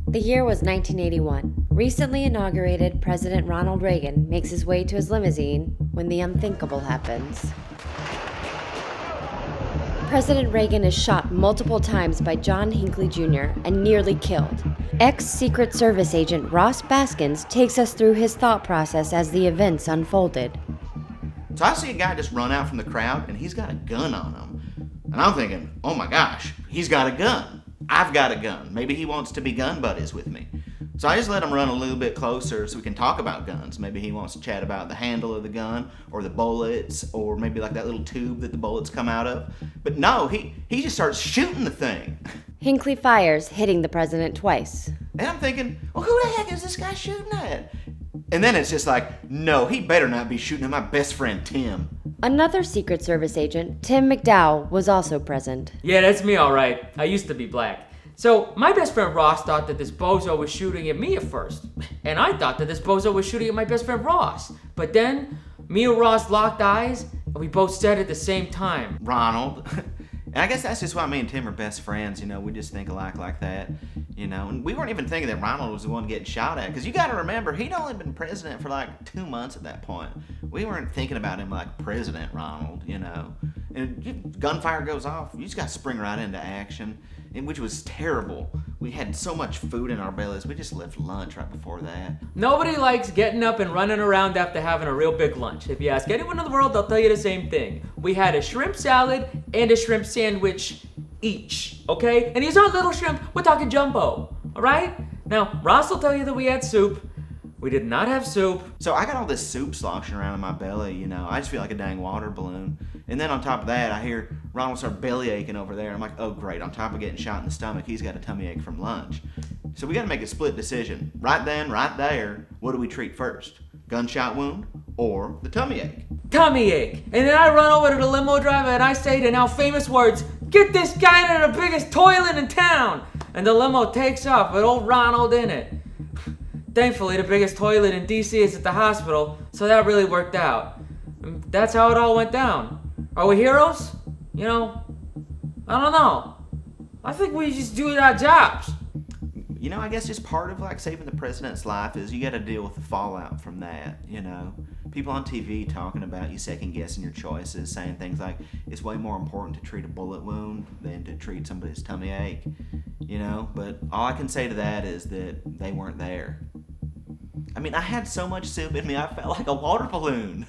The year was 1981. Recently inaugurated President Ronald Reagan makes his way to his limousine when the unthinkable happens. President Reagan is shot multiple times by John Hinckley Jr. and nearly killed. Ex-Secret Service agent Ross Baskins takes us through his thought process as the events unfolded. So I see a guy just run out from the crowd, and he's got a gun on him. And I'm thinking, oh my gosh, he's got a gun. I've got a gun. Maybe he wants to be gun buddies with me. So I just let him run a little bit closer so we can talk about guns. Maybe he wants to chat about the handle of the gun, or the bullets, or maybe like that little tube that the bullets come out of. But no, he just starts shooting the thing. Hinckley fires, hitting the president twice. And I'm thinking, well, who the heck is this guy shooting at? And then it's just like, no, he better not be shooting at my best friend, Tim. Another Secret Service agent, Tim McDowell, was also present. Yeah, that's me, all right. I used to be black. So my best friend Ross thought that this bozo was shooting at me at first. And I thought that this bozo was shooting at my best friend Ross. But then, me and Ross locked eyes, and we both said at the same time, Ronald. And I guess that's just why me and Tim are best friends, we just think alike like that, and we weren't even thinking that Ronald was the one getting shot at, because you got to remember, he'd only been president for like 2 months at that point. We weren't thinking about him like President Ronald, and gunfire goes off, you just got to spring right into action, and which was terrible. We had so much food in our bellies, we just left lunch right before that. nobody likes getting up and running around after having a real big lunch. If you ask anyone in the world, they'll tell you the same thing. We had a shrimp salad and a shrimp sandwich each, okay? And these aren't little shrimp, we're talking jumbo, all right? Now, Ross will tell you that we had soup. We did not have soup. So I got all this soup sloshing around in my belly, I just feel like a dang water balloon. And then on top of that, I hear Ronald start belly aching over there. I'm like, oh great, on top of getting shot in the stomach, he's got a tummy ache from lunch. So we gotta make a split decision. Right then, right there, what do we treat first? Gunshot wound or the tummy ache? Tummy ache. And then I run over to the limo driver and I say the now famous words, get this guy into the biggest toilet in town. And the limo takes off with old Ronald in it. Thankfully, the biggest toilet in DC is at the hospital, so that really worked out. And that's how it all went down. Are we heroes? I don't know. I think we just do our jobs. I guess just part of like saving the president's life is you got to deal with the fallout from that, People on TV talking about you second guessing your choices, saying things like it's way more important to treat a bullet wound than to treat somebody's tummy ache, But all I can say to that is that they weren't there. I had so much soup in me, I felt like a water balloon.